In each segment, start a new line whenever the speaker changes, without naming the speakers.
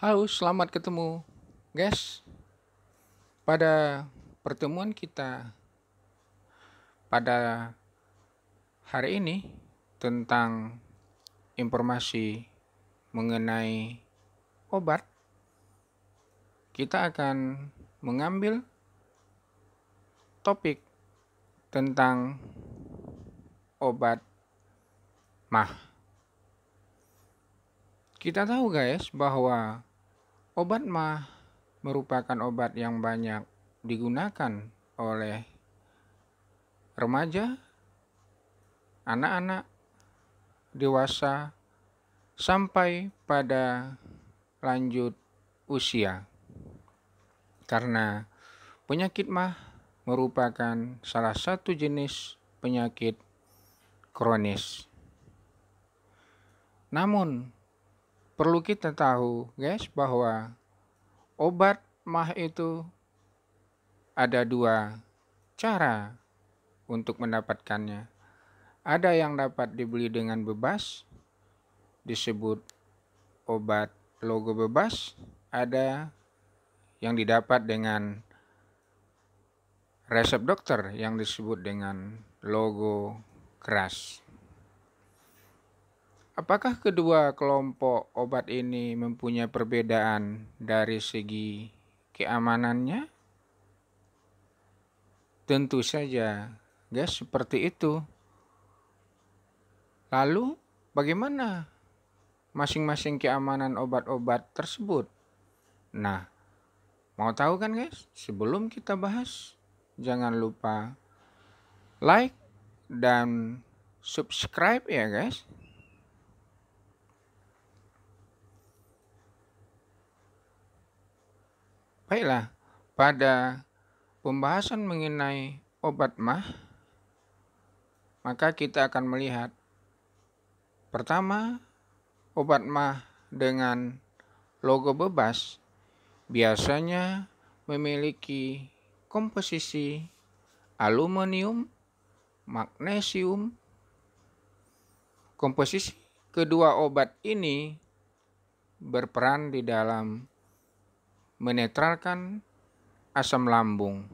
Halo, selamat ketemu, guys. Pada pertemuan kita pada hari ini tentang informasi mengenai obat, kita akan mengambil topik tentang obat MAH. Kita tahu, guys, bahwa obat MAH merupakan obat yang banyak digunakan oleh remaja, anak-anak, dewasa, sampai pada lanjut usia. Karena penyakit MAH merupakan salah satu jenis penyakit kronis. Namun, perlu kita tahu, guys, bahwa obat MAH itu ada dua cara untuk mendapatkannya. Ada yang dapat dibeli dengan bebas, disebut obat logo bebas. Ada yang didapat dengan resep dokter yang disebut dengan logo keras. Apakah kedua kelompok obat ini mempunyai perbedaan dari segi keamanannya? Tentu saja, guys, seperti itu. Lalu, bagaimana masing-masing keamanan obat-obat tersebut? Nah, mau tahu kan, guys? Sebelum kita bahas, jangan lupa like dan subscribe ya, guys. Baiklah, pada pembahasan mengenai obat MAH, maka kita akan melihat pertama, obat MAH dengan logo bebas biasanya memiliki komposisi aluminium, magnesium. Komposisi kedua obat ini berperan di dalam menetralkan asam lambung.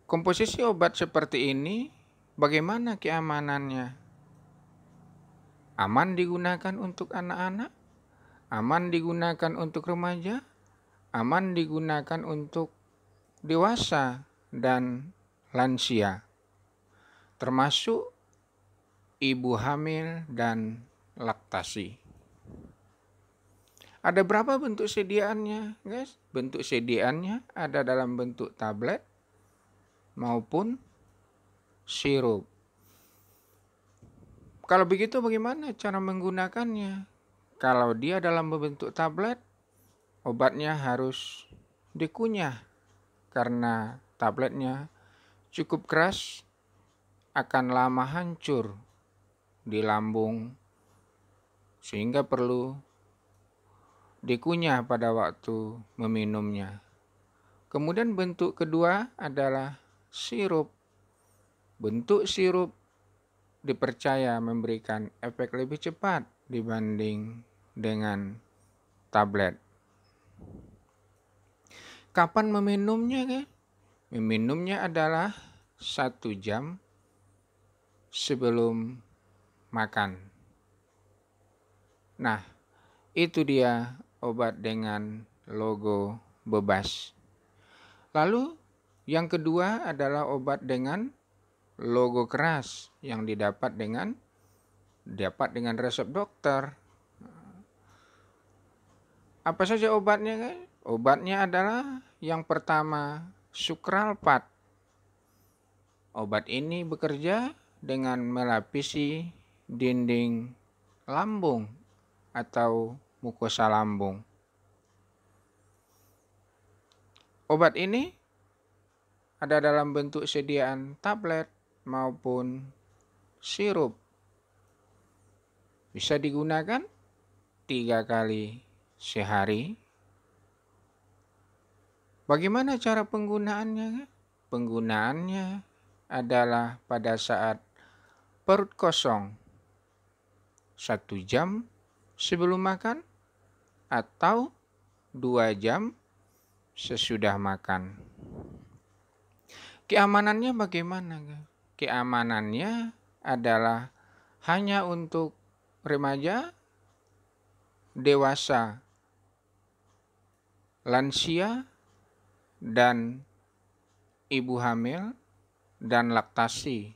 Komposisi obat seperti ini, bagaimana keamanannya? Aman digunakan untuk anak-anak, aman digunakan untuk remaja, aman digunakan untuk dewasa dan lansia, termasuk ibu hamil dan laktasi. Ada berapa bentuk sediaannya, guys? Bentuk sediaannya ada dalam bentuk tablet maupun sirup. Kalau begitu bagaimana cara menggunakannya? Kalau dia dalam bentuk tablet, obatnya harus dikunyah karena tabletnya cukup keras, akan lama hancur di lambung sehingga perlu dikunyah pada waktu meminumnya. Kemudian bentuk kedua adalah sirup. Bentuk sirup dipercaya memberikan efek lebih cepat dibanding dengan tablet. Kapan meminumnya? Meminumnya adalah 1 jam sebelum makan. Nah, itu dia obat dengan logo bebas. Lalu yang kedua adalah obat dengan logo keras yang dapat dengan resep dokter. Apa saja obatnya, guys? Obatnya adalah yang pertama sukralfat. Obat ini bekerja dengan melapisi dinding lambung atau mukosa lambung. Obat ini ada dalam bentuk sediaan tablet maupun sirup. Bisa digunakan 3 kali sehari. Bagaimana cara penggunaannya? Penggunaannya adalah pada saat perut kosong. 1 jam sebelum makan atau 2 jam sesudah makan. Keamanannya bagaimana? Keamanannya adalah hanya untuk remaja, dewasa, lansia, dan ibu hamil dan laktasi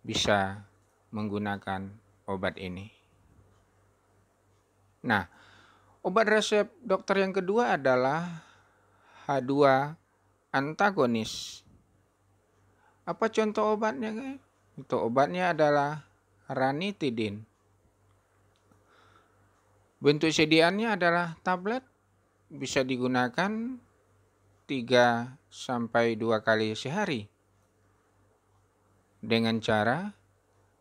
bisa menggunakan obat ini. Nah, obat resep dokter yang kedua adalah H2 antagonis. Apa contoh obatnya, guys? Untuk obatnya adalah ranitidin. Bentuk sediaannya adalah tablet, bisa digunakan 3-2 kali sehari dengan cara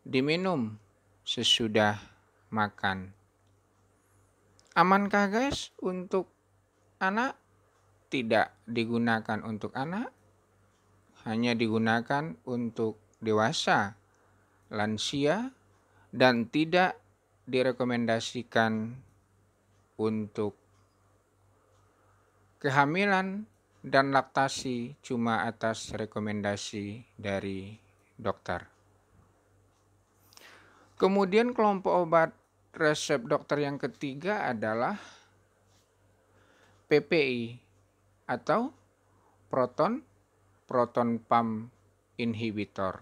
diminum sesudah makan. Amankah guys untuk anak? Tidak digunakan untuk anak, hanya digunakan untuk dewasa, lansia, dan tidak direkomendasikan untuk kehamilan dan laktasi, cuma atas rekomendasi dari dokter. Kemudian kelompok obat resep dokter yang ketiga adalah PPI atau proton pump inhibitor.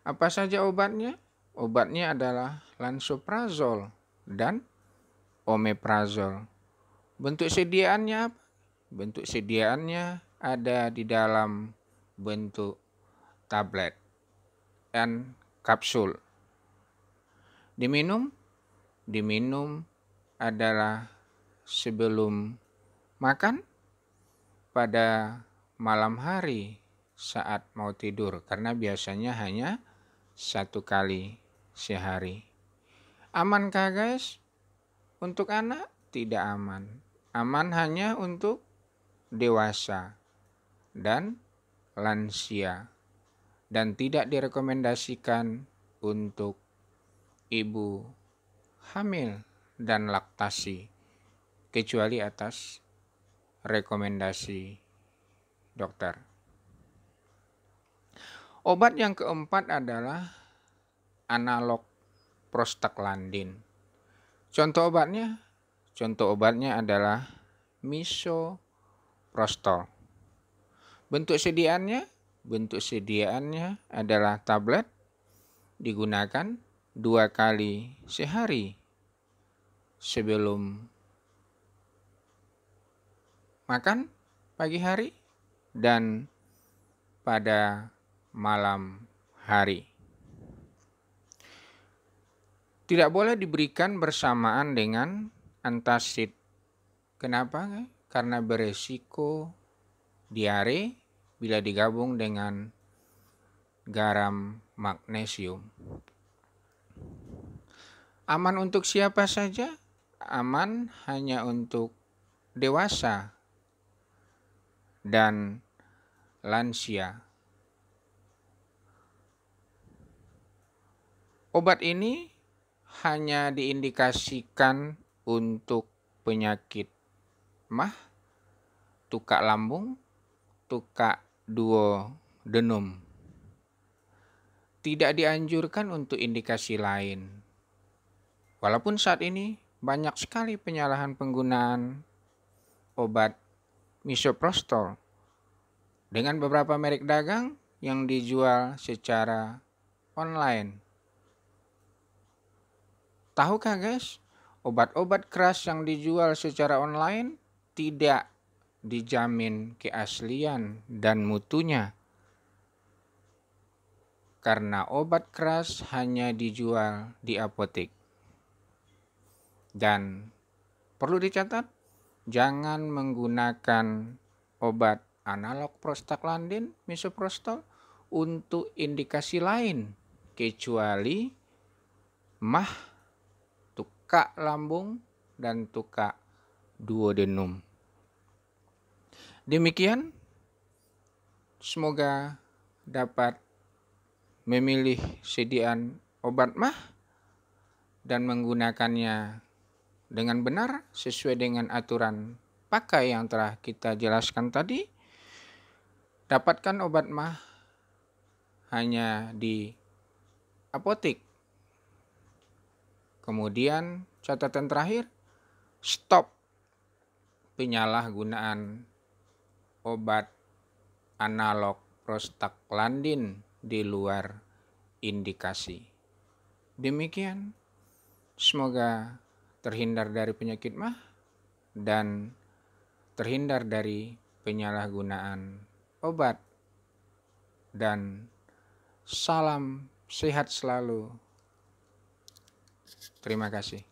Apa saja obatnya? Obatnya adalah lansoprazol dan omeprazol. Bentuk sediaannya apa? Bentuk sediaannya ada di dalam bentuk tablet dan kapsul. Diminum adalah sebelum makan, pada malam hari saat mau tidur, karena biasanya hanya 1 kali sehari. Amankah guys untuk anak? Tidak aman. Aman hanya untuk dewasa dan lansia, dan tidak direkomendasikan untuk ibu hamil dan laktasi, kecuali atas rekomendasi dokter. Obat yang keempat adalah analog prostaglandin. Contoh obatnya adalah misoprostol. Bentuk sediaannya adalah tablet, digunakan 2 kali sehari sebelum makan pagi hari dan pada malam hari. Tidak boleh diberikan bersamaan dengan antacid. Kenapa? Karena beresiko diare bila digabung dengan garam magnesium. Aman untuk siapa saja? Aman hanya untuk dewasa dan lansia. Obat ini hanya diindikasikan untuk penyakit MAH, tukak lambung, tukak duodenum. Tidak dianjurkan untuk indikasi lain. Walaupun saat ini banyak sekali penyalahan penggunaan obat misoprostol dengan beberapa merek dagang yang dijual secara online. Tahukah guys, obat-obat keras yang dijual secara online tidak dijamin keaslian dan mutunya, karena obat keras hanya dijual di apotek. Dan perlu dicatat, jangan menggunakan obat analog prostaglandin, misoprostol, untuk indikasi lain kecuali MAH, tukak lambung, dan tukak duodenum. Demikian, semoga dapat memilih sediaan obat mah dan menggunakannya dengan benar sesuai dengan aturan pakai yang telah kita jelaskan tadi. Dapatkan obat mah hanya di apotek. Kemudian catatan terakhir, stop penyalahgunaan obat analog prostaglandin di luar indikasi. Demikian, semoga terhindar dari penyakit mah dan terhindar dari penyalahgunaan obat, dan salam sehat selalu. Terima kasih.